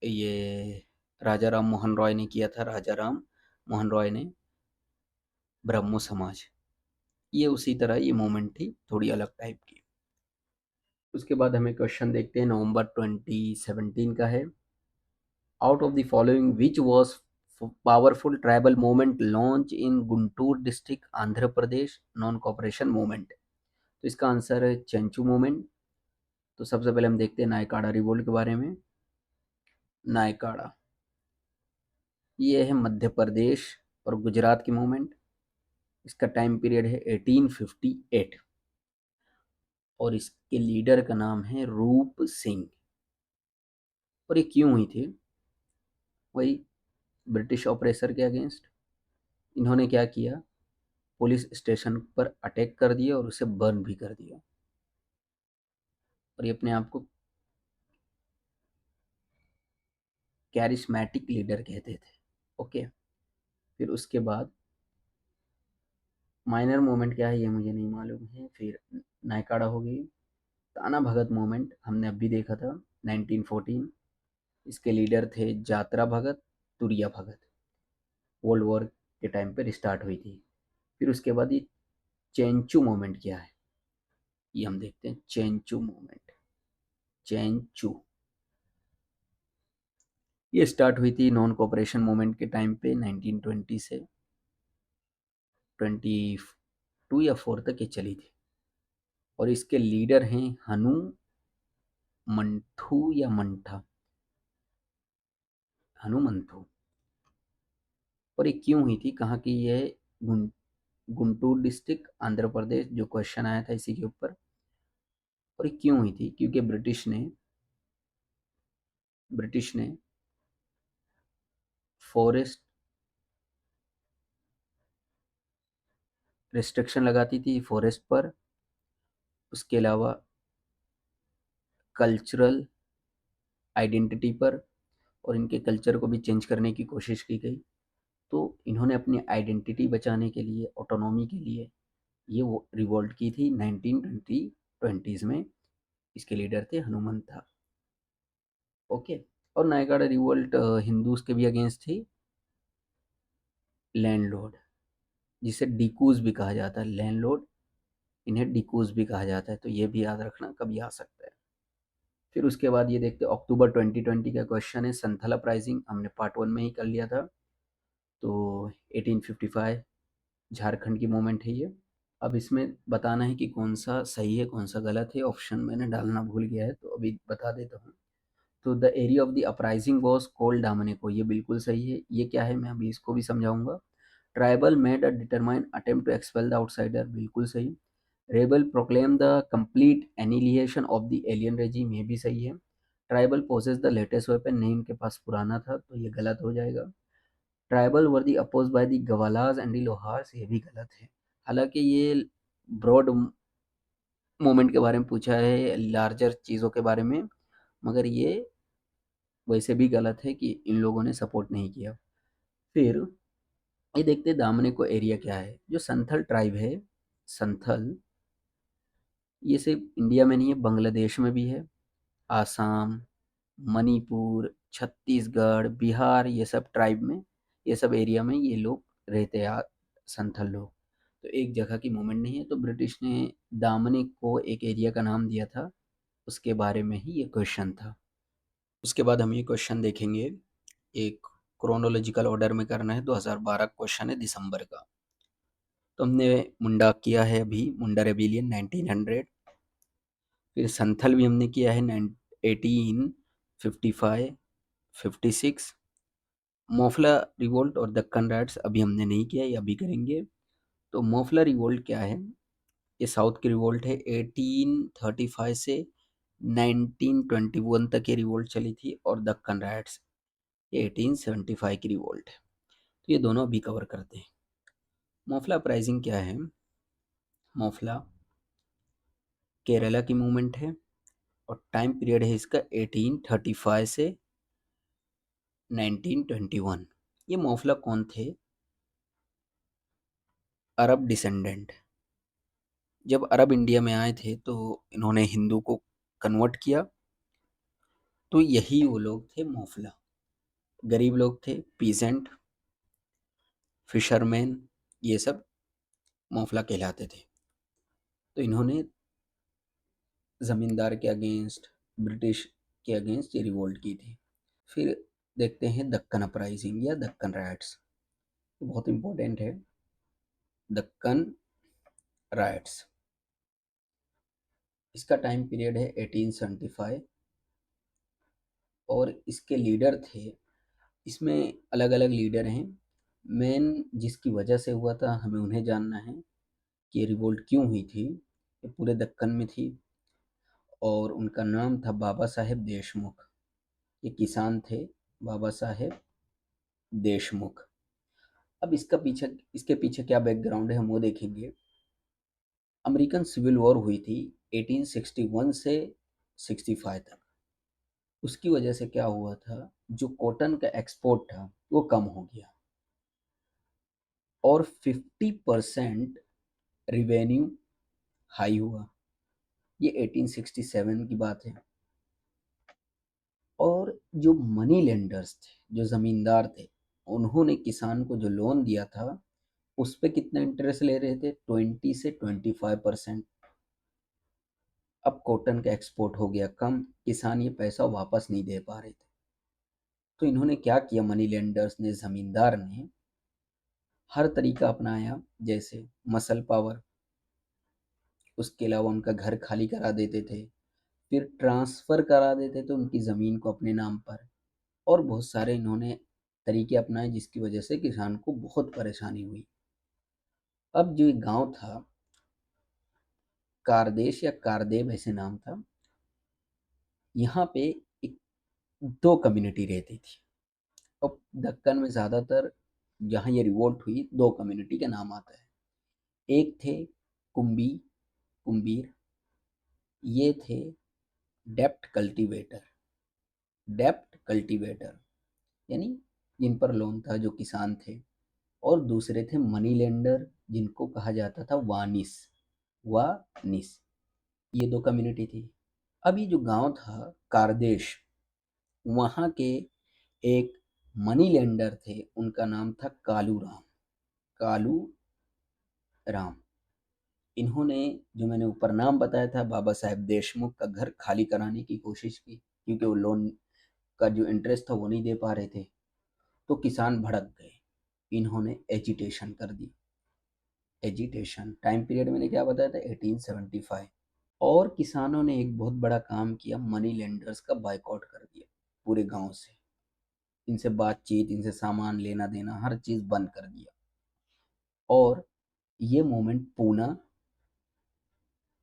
ये राजा राम मोहन रॉय ने किया था, राजा राम मोहन रॉय ने ब्रह्मो समाज, ये उसी तरह ये मूवमेंट थी, थोड़ी अलग टाइप की। उसके बाद हमें क्वेश्चन देखते हैं नवंबर 2017 का है। Out of the following which was powerful tribal movement launch in Guntur district Andhra Pradesh non cooperation movement. तो इसका आंसर है चेंचू मूवमेंट। तो सबसे पहले हम देखते हैं नायकाड़ा रिवोल्ट के बारे में। नायकाड़ा ये है मध्य प्रदेश और गुजरात की मूवमेंट। इसका टाइम पीरियड है 1858 और इसके लीडर का नाम है रूप सिंह। और ये क्यों हुई थी? वही ब्रिटिश ऑपरेसर के अगेंस्ट। इन्होंने क्या किया, पुलिस स्टेशन पर अटैक कर दिया और उसे बर्न भी कर दिया। और ये अपने आप को कैरिस्मेटिक लीडर कहते थे। ओके। फिर उसके बाद माइनर मूवमेंट क्या है ये मुझे नहीं मालूम है। फिर नायकाड़ा हो गई। ताना भगत मूवमेंट हमने अभी देखा था 1914। इसके लीडर थे जात्रा भगत, तुरिया भगत। वर्ल्ड वॉर के टाइम पर स्टार्ट हुई थी। फिर उसके बाद ये चेंचू मूवमेंट क्या है ये हम देखते हैं। चेंचू मूवमेंट, चेंचू ये स्टार्ट हुई थी नॉन कोऑपरेशन मूवमेंट के टाइम पे 1920 से 22 या 4 तक ये चली थी। और इसके लीडर हैं हनु मंथू या मंठा, हनुमंथु। और ये क्यों हुई थी, कहाँ की ये? गुंटूर डिस्ट्रिक्ट आंध्र प्रदेश, जो क्वेश्चन आया था इसी के ऊपर। और ये क्यों हुई थी? क्योंकि ब्रिटिश ने फॉरेस्ट रिस्ट्रिक्शन लगाती थी फॉरेस्ट पर। उसके अलावा कल्चरल आइडेंटिटी पर, और इनके कल्चर को भी चेंज करने की कोशिश की गई। तो इन्होंने अपनी आइडेंटिटी बचाने के लिए, ऑटोनॉमी के लिए ये वो रिवोल्ट की थी 1920s में। इसके लीडर थे हनुमंथा। ओके। और नायकाड़ा रिवोल्ट हिंदूज के भी अगेंस्ट थी। लैंडलॉर्ड, जिसे डिकूज भी कहा जाता है, लैंडलॉर्ड इन्हें डिकूज भी कहा जाता है। तो ये भी याद रखना, कभी आ सकता है। फिर उसके बाद ये देखते हैं अक्टूबर 2020 का क्वेश्चन है। संथाल अपराइजिंग हमने पार्ट 1 में ही कर लिया था। तो 1855 झारखंड की मूवमेंट है ये। अब इसमें बताना है कि कौन सा सही है कौन सा गलत है। ऑप्शन मैंने डालना भूल गया है तो अभी बता देता हूँ। तो the area of the uprising was called Daminikoh, ये बिल्कुल सही है। ये क्या है मैं अभी इसको भी समझाऊंगा। Tribal made a determined attempt to expel the outsider, बिल्कुल सही। Rebel proclaim the complete annihilation of the alien regime, ये भी सही है। Tribal possess the latest weapon, नहीं उनके पास पुराना था तो ये गलत हो जाएगा। Tribal were the oppose by the Gwalas and the Lohars, ये भी गलत है। हालांकि ये ब्रॉड मूवमेंट के बारे में पूछा है, लार्जर चीज़ों के बारे में, मगर ये वैसे भी गलत है कि इन लोगों ने सपोर्ट नहीं किया। फिर ये देखते हैं दामने को एरिया क्या है। जो संथल ट्राइब है, संथल, ये सिर्फ इंडिया में नहीं है, बांग्लादेश में भी है। आसाम, मणिपुर, छत्तीसगढ़, बिहार, ये सब ट्राइब में, ये सब एरिया में ये लोग रहते हैं, संथल लोग। तो एक जगह की मूवमेंट नहीं है। तो ब्रिटिश ने दामने को एक एरिया का नाम दिया था, उसके बारे में ही ये क्वेश्चन था। उसके बाद हम ये क्वेश्चन देखेंगे, एक क्रोनोलॉजिकल ऑर्डर में करना है। 2012 क्वेश्चन है दिसंबर का। तो हमने मुंडा किया है अभी, मुंडा रेबिलियन 1900। फिर संथल भी हमने किया है 1855 56। मोफला रिवोल्ट और दक्कन राइट्स अभी हमने नहीं किया, ये अभी करेंगे। तो मोफला रिवोल्ट क्या है? ये साउथ की रिवोल्ट है। 1835 से 1921 तक ये रिवोल्ट चली थी। और दक्कन राइट्स ये 1875 की रिवोल्ट है। तो ये दोनों अभी कवर करते हैं। मोफला अपराइजिंग क्या है? मोफला केरला की मूवमेंट है और टाइम पीरियड है इसका 1835 से 1921। ये मोफला कौन थे? अरब डिसेंडेंट। जब अरब इंडिया में आए थे तो इन्होंने हिंदू को कन्वर्ट किया, तो यही वो लोग थे मोफला। गरीब लोग थे, पीजेंट, फिशरमैन, ये सब मोफला कहलाते थे। तो इन्होंने ज़मींदार के अगेंस्ट, ब्रिटिश के अगेंस्ट ये रिवोल्ट की थी। फिर देखते हैं दक्कन अपराइजिंग या दक्कन राइट्स। तो बहुत इम्पोर्टेंट है दक्कन राइट्स। इसका टाइम पीरियड है 1875 और इसके लीडर थे, इसमें अलग अलग लीडर हैं। मेन जिसकी वजह से हुआ था हमें उन्हें जानना है कि ये रिवोल्ट क्यों हुई थी। ये पूरे दक्कन में थी और उनका नाम था बाबा साहेब देशमुख। ये किसान थे, बाबा साहेब देशमुख। अब इसके पीछे क्या बैकग्राउंड है हम वो देखेंगे। अमेरिकन सिविल वॉर हुई थी 1861 से 65 तक। उसकी वजह से क्या हुआ था, जो कॉटन का एक्सपोर्ट था वो कम हो गया और 50% रिवेन्यू हाई हुआ। ये 1867 की बात है। और जो मनी लेंडर्स थे, जो ज़मींदार थे, उन्होंने किसान को जो लोन दिया था उस पे कितना इंटरेस्ट ले रहे थे? 20 से 25%। अब कॉटन का एक्सपोर्ट हो गया कम, किसान ये पैसा वापस नहीं दे पा रहे थे। तो इन्होंने क्या किया, मनी लेंडर्स ने, ज़मींदार ने हर तरीका अपनाया, जैसे मसल पावर, उसके अलावा उनका घर खाली करा देते थे, फिर ट्रांसफ़र करा देते थे उनकी ज़मीन को अपने नाम पर, और बहुत सारे इन्होंने तरीके अपनाए जिसकी वजह से किसान को बहुत परेशानी हुई। अब जो एक गांव था कारदेश या कारदेव ऐसे नाम था, यहाँ पे एक दो कम्युनिटी रहती थी। अब दक्कन में ज़्यादातर जहाँ ये रिवोल्ट हुई दो कम्युनिटी का नाम आता है। एक थे कुंबी, कुंबीर। ये थे डेप्ट कल्टीवेटर। डेप्ट कल्टीवेटर यानी जिन पर लोन था, जो किसान थे। और दूसरे थे मनी लेंडर, जिनको कहा जाता था वानिस। वानिस, ये दो कम्युनिटी थी। अब ये जो गांव था कारदेश, वहाँ के एक मनी लेंडर थे, उनका नाम था कालू राम। कालू राम। इन्होंने, जो मैंने ऊपर नाम बताया था, बाबा साहेब देशमुख का घर खाली कराने की कोशिश की, क्योंकि वो लोन का जो इंटरेस्ट था वो नहीं दे पा रहे थे। तो किसान भड़क गए, इन्होंने एजिटेशन कर दी। एजिटेशन टाइम पीरियड मैंने क्या बताया था, 1875। और किसानों ने एक बहुत बड़ा काम किया, मनी लेंडर्स का बाइकआउट कर दिया पूरे गांव से। इनसे बातचीत, इनसे सामान लेना देना, हर चीज़ बंद कर दिया। और ये मूवमेंट पूना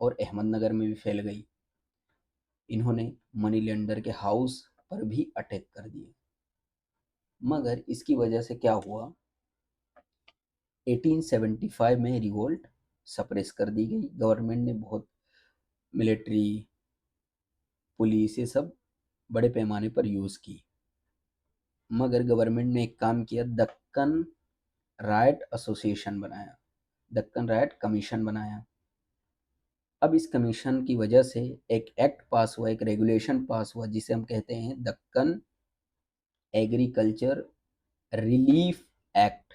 और अहमदनगर में भी फैल गई। इन्होंने मनी लेंडर के हाउस पर भी अटैक कर दिए। मगर इसकी वजह से क्या हुआ, 1875 में रिवोल्ट सप्रेस कर दी गई। गवर्नमेंट ने बहुत मिलिट्री, पुलिस, ये सब बड़े पैमाने पर यूज़ की। मगर गवर्नमेंट ने एक काम किया, दक्कन राइट एसोसिएशन बनाया, दक्कन राइट कमीशन बनाया। अब इस कमीशन की वजह से एक एक्ट पास हुआ, एक रेगुलेशन पास हुआ, जिसे हम कहते हैं दक्कन एग्रीकल्चर रिलीफ एक्ट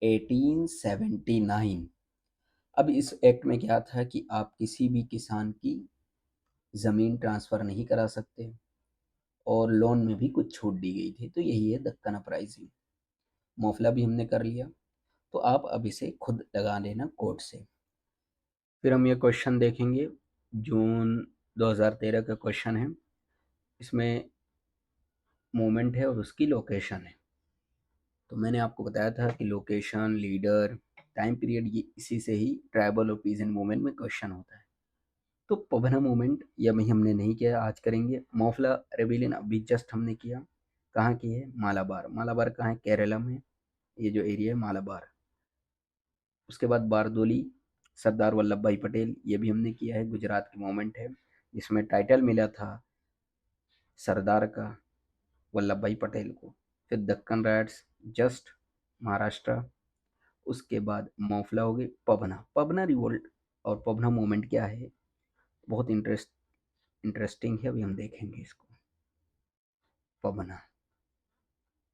1879। अब इस एक्ट में क्या था कि आप किसी भी किसान की ज़मीन ट्रांसफ़र नहीं करा सकते और लोन में भी कुछ छूट दी गई थी। तो यही है दक्कन अपराइजिंग। मोफला भी हमने कर लिया, तो आप अब इसे खुद लगा लेना कोर्ट से। फिर हम ये क्वेश्चन देखेंगे, जून 2013 का क्वेश्चन है। इसमें मूवमेंट है और उसकी लोकेशन है। तो मैंने आपको बताया था कि लोकेशन, लीडर, टाइम पीरियड, ये इसी से ही ट्राइबल और पीजेंट मूवमेंट में क्वेश्चन होता है। तो पबना मूवमेंट ये अभी हमने नहीं किया, आज करेंगे। मोफला रेबिलियन अभी जस्ट हमने किया। कहाँ की है? मालाबार। मालाबार कहाँ है? केरला में। ये जो एरिया है मालाबार। उसके बाद बारदोली, सरदार वल्लभ भाई पटेल, ये भी हमने किया है, गुजरात की मूवमेंट है, जिसमें टाइटल मिला था सरदार का वल्लभ भाई पटेल को। फिर दक्कन राइट्स, जस्ट, महाराष्ट्र। उसके बाद मोफला हो गई। पबना, पबना रिवोल्ट और पबना मूवमेंट क्या है, बहुत इंटरेस्टिंग है, अभी हम देखेंगे इसको। पबना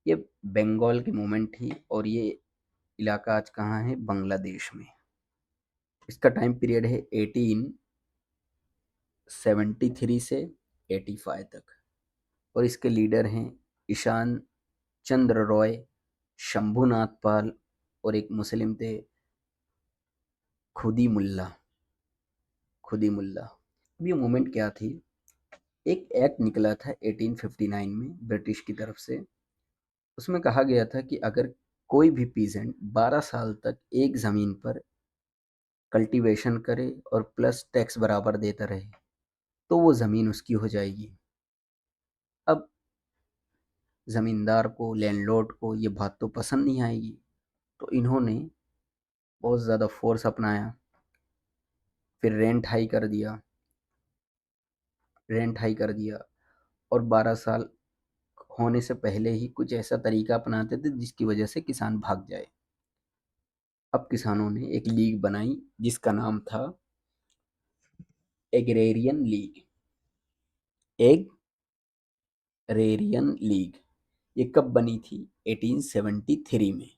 ये बंगाल की मूवमेंट थी और ये इलाका आज कहाँ है? बांग्लादेश में। इसका टाइम पीरियड है 1873 से 85 तक। और इसके लीडर हैं ईशान चंद्र रॉय, शंभुनाथ पाल, और एक मुस्लिम थे खुदी मुल्ला। खुदी मुल्ला। अब ये मूवमेंट क्या थी? एक एक्ट निकला था 1859 में ब्रिटिश की तरफ से। उसमें कहा गया था कि अगर कोई भी पीजेंट 12 साल तक एक ज़मीन पर कल्टीवेशन करे और प्लस टैक्स बराबर देता रहे तो वो ज़मीन उसकी हो जाएगी। अब ज़मींदार को, लैंडलॉर्ड को ये बात तो पसंद नहीं आएगी, तो इन्होंने बहुत ज़्यादा फोर्स अपनाया। फिर रेंट हाई कर दिया। और 12 साल होने से पहले ही कुछ ऐसा तरीका अपनाते थे जिसकी वजह से किसान भाग जाए। अब किसानों ने एक लीग बनाई जिसका नाम था एग्रेरियन लीग। Agrarian league. ये कब बनी थी? 1873 में।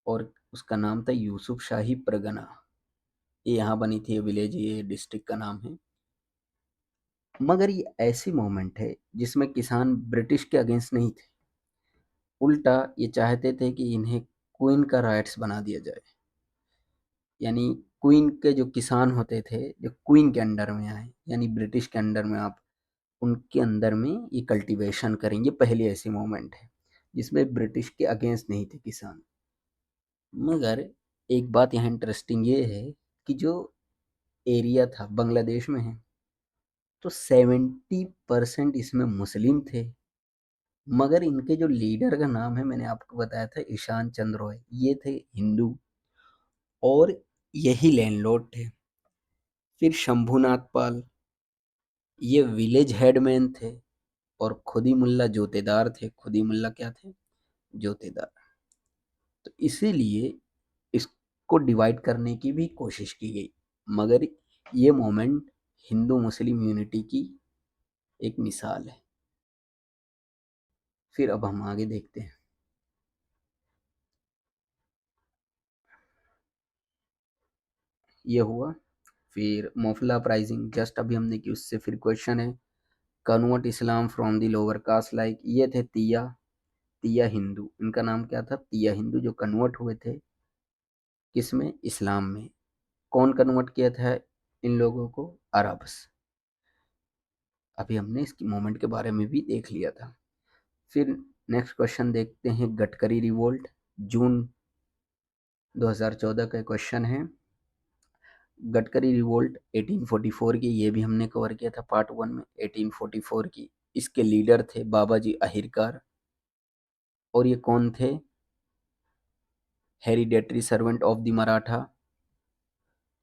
और उसका नाम था यूसुफ शाही परगना। ये यहाँ बनी थी, विलेज, ये डिस्ट्रिक्ट का नाम है। मगर ये ऐसी मूवमेंट है जिसमें किसान ब्रिटिश के अगेंस्ट नहीं थे। उल्टा ये चाहते थे कि इन्हें क्वीन का राइट्स बना दिया जाए। यानी क्वीन के जो किसान होते थे, जो क्वीन के अंडर में आए, यानी ब्रिटिश के अंडर में, आप उनके अंदर में ये कल्टीवेशन करेंगे। पहली ऐसी मूवमेंट है जिसमें ब्रिटिश के अगेंस्ट नहीं थे किसान। मगर एक बात यहाँ इंटरेस्टिंग ये है कि जो एरिया था बांग्लादेश में है, तो 70% इसमें मुस्लिम थे। मगर इनके जो लीडर का नाम है, मैंने आपको बताया था, ईशान चंद्र रॉय, ये थे हिंदू और यही लैंडलॉर्ड थे। फिर शंभुनाथ पाल, ये विलेज हेडमैन थे। और खुदी मुल्ला जोतेदार थे। खुदी मुल्ला क्या थे? जोतेदार। तो इसीलिए इसको डिवाइड करने की भी कोशिश की गई। मगर ये मोमेंट हिंदू मुस्लिम यूनिटी की एक मिसाल है। फिर अब हम आगे देखते हैं। ये हुआ। फिर मोफला अपराइजिंग जस्ट अभी हमने की, उससे फिर क्वेश्चन है convert Islam from the lower caste, like ये थे तिया। तिया हिंदू, इनका नाम क्या था? तिया हिंदू, जो कन्वर्ट हुए थे किसमें? इस्लाम में। कौन कन्वर्ट किया था इन लोगों को? अरब्स। अभी हमने इसकी मूवमेंट के बारे में भी देख लिया था। फिर नेक्स्ट क्वेश्चन देखते हैं, गडकरी रिवोल्ट, जून 2014 का क्वेश्चन है। गडकरी रिवोल्ट 1844 की, ये भी हमने कवर किया था पार्ट 1 में, 1844 की। इसके लीडर थे बाबाजी अहिरकार। और ये कौन थे? Hereditary servant of the Maratha.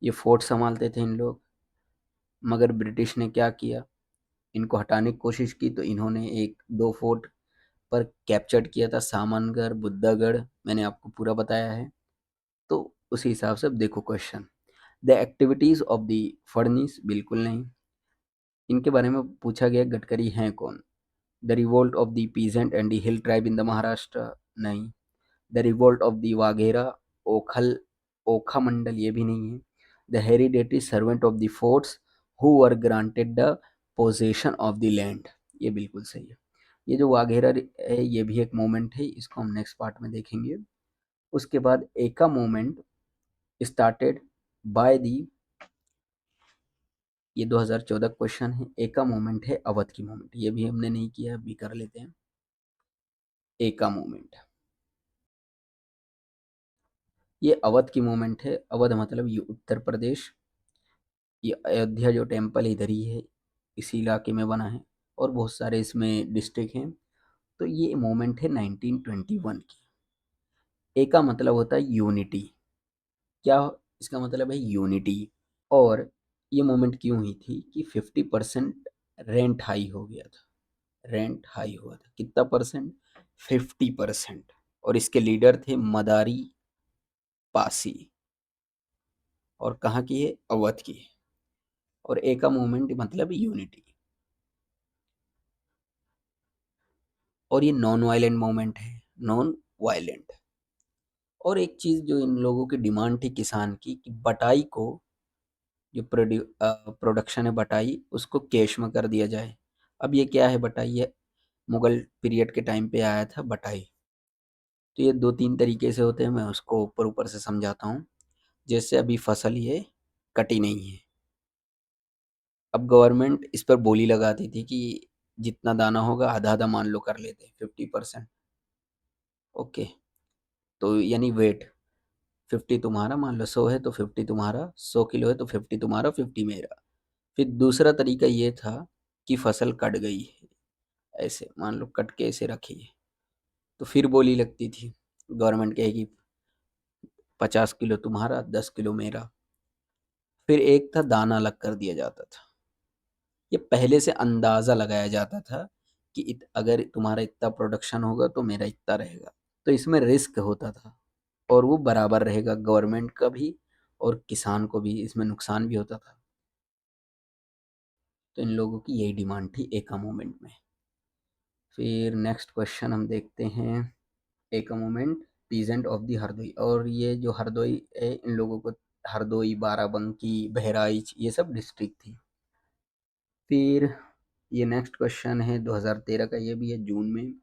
ये फोर्ट संभालते थे इन लोग। मगर ब्रिटिश ने क्या किया? इनको हटाने की कोशिश की, तो इन्होंने एक दो फोर्ट पर कैप्चर किया था, सामानगढ़, बुद्धागढ़, मैंने आपको पूरा बताया है। तो उसी हिसाब से अब देखो क्वेश्चन। The activities of the Phadnis, बिल्कुल नहीं। इनके बारे में पूछा गया गडकरी हैं कौन? The revolt of the peasant and the hill tribe in the Maharashtra, नहीं। The revolt of the Waghera, ओखल, ओखा मंडल, ये भी नहीं है। The hereditary servant of the forts who were granted the possession of the land, ये बिल्कुल सही है। ये जो वाघेरा है ये भी एक मोमेंट है, इसको हम नेक्स्ट पार्ट में देखेंगे। उसके बाद एका मोमेंट स्टार्टेड बाय दी ये 2014 क्वेश्चन है। एका मूवमेंट है अवध की मूवमेंट, ये भी हमने नहीं किया, अभी कर लेते हैं। एका मूवमेंट, ये अवध की मूवमेंट है। अवध मतलब ये उत्तर प्रदेश, ये अयोध्या जो टेम्पल इधर ही है, इसी इलाके में बना है, और बहुत सारे इसमें डिस्ट्रिक्ट हैं। तो ये मूवमेंट है 1921 की। ए का मतलब होता है यूनिटी। क्या इसका मतलब है? यूनिटी। और ये मूवमेंट क्यों हुई थी कि 50% रेंट हाई हो गया था। रेंट हाई हुआ था कितना परसेंट? 50%। और इसके लीडर थे मदारी पासी, और कहाँ की है? अवध की है। और ए का मूवमेंट मतलब यूनिटी। और ये नॉन वायलेंट मूवमेंट है, नॉन वायलेंट। और एक चीज़ जो इन लोगों की डिमांड थी किसान की, कि बटाई को, जो प्रोडक्शन है बटाई, उसको कैश में कर दिया जाए। अब ये क्या है बटाई? ये मुगल पीरियड के टाइम पे आया था बटाई। तो ये दो तीन तरीके से होते हैं, मैं उसको ऊपर ऊपर से समझाता हूँ। जैसे अभी फसल ये कटी नहीं है, अब गवर्नमेंट इस पर बोली लगाती थी कि जितना दाना होगा आधा आधा मान लो कर लेते हैं, 50%। ओके, तो यानी वेट 50 तुम्हारा, मान लो 100 है तो 50 तुम्हारा, 100 किलो है तो 50 तुम्हारा, 50 मेरा। फिर दूसरा तरीका ये था कि फसल कट गई है, ऐसे मान लो कट के ऐसे रखी है, तो फिर बोली लगती थी, गवर्नमेंट कहेगी 50 किलो तुम्हारा, 10 किलो मेरा। फिर एक था दाना अलग कर दिया जाता था। ये पहले से अंदाजा लगाया जाता था कि अगर तुम्हारा इतना प्रोडक्शन होगा तो मेरा इतना रहेगा। तो इसमें रिस्क होता था, और वो बराबर रहेगा, गवर्नमेंट का भी और किसान को भी इसमें नुकसान भी होता था। तो इन लोगों की यही डिमांड थी एका मूवमेंट में। फिर नेक्स्ट क्वेश्चन हम देखते हैं। एका movement peasant of the Hardoi, और ये जो हरदोई है, इन लोगों को हरदोई, बाराबंकी, बहराइच, ये सब डिस्ट्रिक्ट थी। फिर ये नेक्स्ट क्वेश्चन है 2013 का, ये भी है जून में।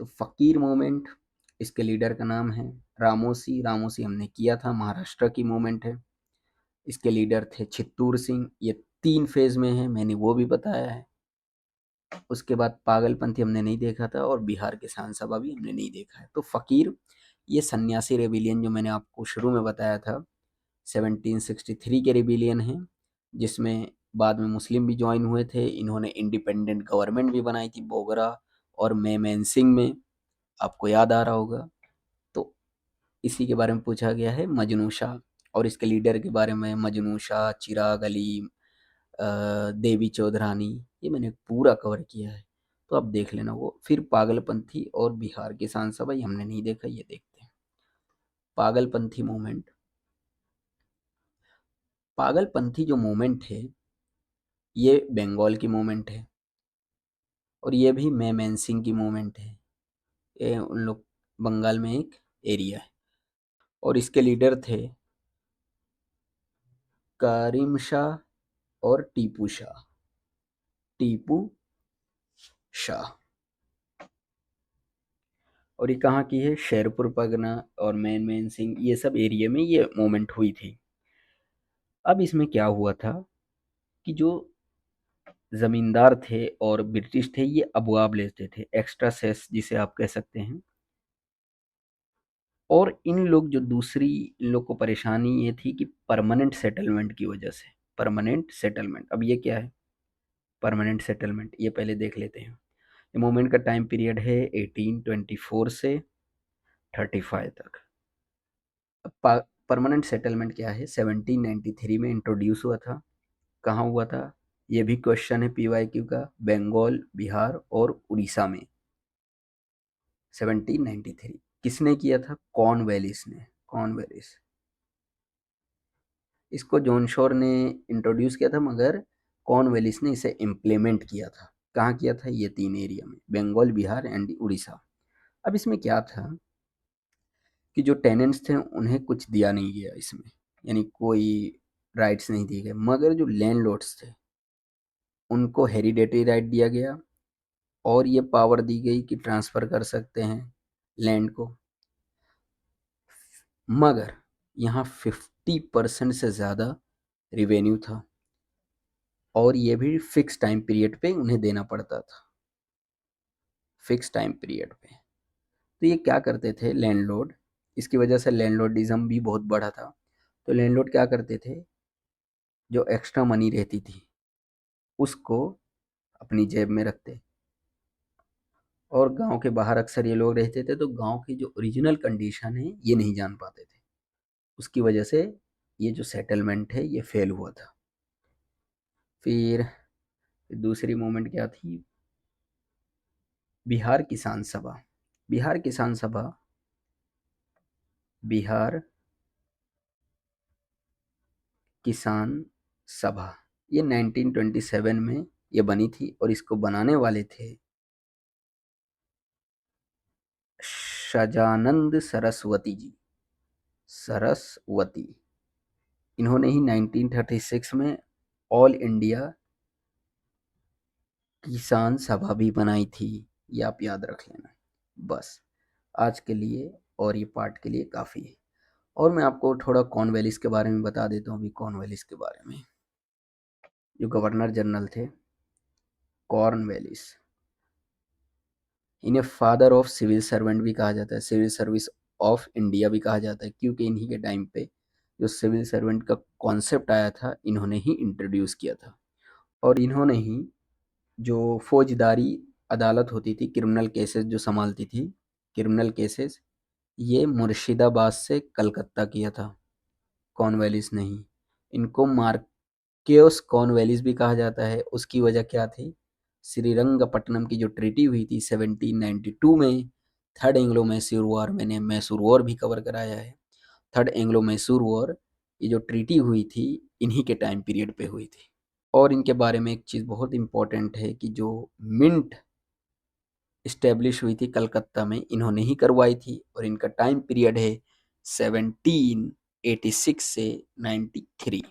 तो फ़कीर मूवमेंट, इसके लीडर का नाम है रामोसी। रामोसी हमने किया था, महाराष्ट्र की मूवमेंट है। इसके लीडर थे चित्तूर सिंह। ये 3 फेज़ में है, मैंने वो भी बताया है। उसके बाद पागलपंथी हमने नहीं देखा था, और बिहार किसान सभा भी हमने नहीं देखा है। तो फ़कीर, ये सन्यासी रेबिलियन जो मैंने आपको शुरू में बताया था, 1763 के रेबिलियन है, जिसमें बाद में मुस्लिम भी ज्वाइन हुए थे। इन्होंने इंडिपेंडेंट गवर्नमेंट भी बनाई थी बोगरा और मेमन सिंह में, आपको याद आ रहा होगा। तो इसी के बारे में पूछा गया है, मजनू शाह। और इसके लीडर के बारे में, मजनू शाह, चिराग अली, देवी चौधरानी, ये मैंने पूरा कवर किया है, तो आप देख लेना वो। फिर पागलपंथी और बिहार किसान सभा, ये हमने नहीं देखा, ये देखते हैं। पागलपंथी मूवमेंट, पागलपंथी जो मूवमेंट है, ये बंगाल की मूवमेंट है, और ये भी मेमन सिंह की मूवमेंट है। ये उन लोग बंगाल में एक एरिया है, और इसके लीडर थे करीम शाह और टीपू शाह। टीपू शाह। और ये कहाँ की है? शेरपुर परगना और मेन सिंह, ये सब एरिया में ये मूवमेंट हुई थी। अब इसमें क्या हुआ था कि जो जमींदार थे और ब्रिटिश थे, ये अबवाब लेते थे, एक्स्ट्रा सेस जिसे आप कह सकते हैं। और इन लोग जो दूसरी, इन लोग को परेशानी ये थी कि परमानेंट सेटलमेंट की वजह से। परमानेंट सेटलमेंट, अब ये क्या है परमानेंट सेटलमेंट? ये पहले देख लेते हैं। ये मूवमेंट का टाइम पीरियड है 1824 से 35 तक। अब परमानेंट सेटलमेंट क्या है? 1793 में इंट्रोड्यूस हुआ था। कहाँ हुआ था? ये भी क्वेश्चन है पीवाईक्यू का। बंगाल, बिहार और उड़ीसा में 1793। किसने किया था? कॉर्नवालिस ने। कॉर्नवालिस, इसको जॉन शोर ने इंट्रोड्यूस किया था, मगर कॉर्नवालिस ने इसे इम्प्लीमेंट किया था। कहाँ किया था? ये 3 एरिया में, बंगाल, बिहार एंड उड़ीसा। अब इसमें क्या था कि जो टेनेंट्स थे उन्हें कुछ दिया नहीं गया इसमें, यानी कोई राइट्स नहीं दिए गए, मगर जो लैंडलॉर्ड्स थे उनको हेरिडेटरी राइट दिया गया, और ये पावर दी गई कि ट्रांसफ़र कर सकते हैं लैंड को। मगर यहाँ 50% से ज़्यादा रिवेन्यू था, और ये भी फिक्स टाइम पीरियड पे उन्हें देना पड़ता था, फिक्स टाइम पीरियड पे। तो ये क्या करते थे लैंडलॉर्ड, इसकी वजह से लैंडलॉर्डिज्म भी बहुत बढ़ा था। तो लैंडलॉर्ड क्या करते थे, जो एक्स्ट्रा मनी रहती थी उसको अपनी जेब में रखते, और गांव के बाहर अक्सर ये लोग रहते थे, तो गांव की जो ओरिजिनल कंडीशन है ये नहीं जान पाते थे। उसकी वजह से ये जो सेटलमेंट है ये फेल हुआ था। फिर दूसरी मूवमेंट क्या थी, बिहार किसान सभा। बिहार किसान सभा, बिहार किसान सभा, ये 1927 में ये बनी थी, और इसको बनाने वाले थे सजानंद सरस्वती जी, सरस्वती। इन्होंने ही 1936 में ऑल इंडिया किसान सभा भी बनाई थी, ये आप याद रख लेना। बस आज के लिए और ये पार्ट के लिए काफ़ी है। और मैं आपको थोड़ा कॉर्नवालिस के बारे में बता देता हूँ। अभी कॉर्नवालिस के बारे में, जो गवर्नर जनरल थे कॉर्नवालिस, इन्हें फादर ऑफ सिविल सर्वेंट भी कहा जाता है, सिविल सर्विस ऑफ इंडिया भी कहा जाता है, क्योंकि इन्हीं के टाइम पे जो सिविल सर्वेंट का कॉन्सेप्ट आया था इन्होंने ही इंट्रोड्यूस किया था। और इन्होंने ही जो फौजदारी अदालत होती थी, क्रिमिनल केसेस जो संभालती थी, क्रिमिनल केसेस, ये मुर्शिदाबाद से कलकत्ता किया था कॉर्नवालिस ने ही। इनको मार्क्वेस कॉर्नवालिस भी कहा जाता है। उसकी वजह क्या थी, श्रीरंगपट्टनम की जो ट्रीटी हुई थी 1792 में, थर्ड एंग्लो मैसूर वॉर, मैंने मैसूर वॉर भी कवर कराया है। थर्ड एंग्लो मैसूर वॉर, ये जो ट्रीटी हुई थी इन्हीं के टाइम पीरियड पे हुई थी। और इनके बारे में एक चीज़ बहुत इम्पोर्टेंट है कि जो मिंट इस्टेब्लिश हुई थी कलकत्ता में, इन्होंने ही करवाई थी, और इनका टाइम पीरियड है 1786 से 93।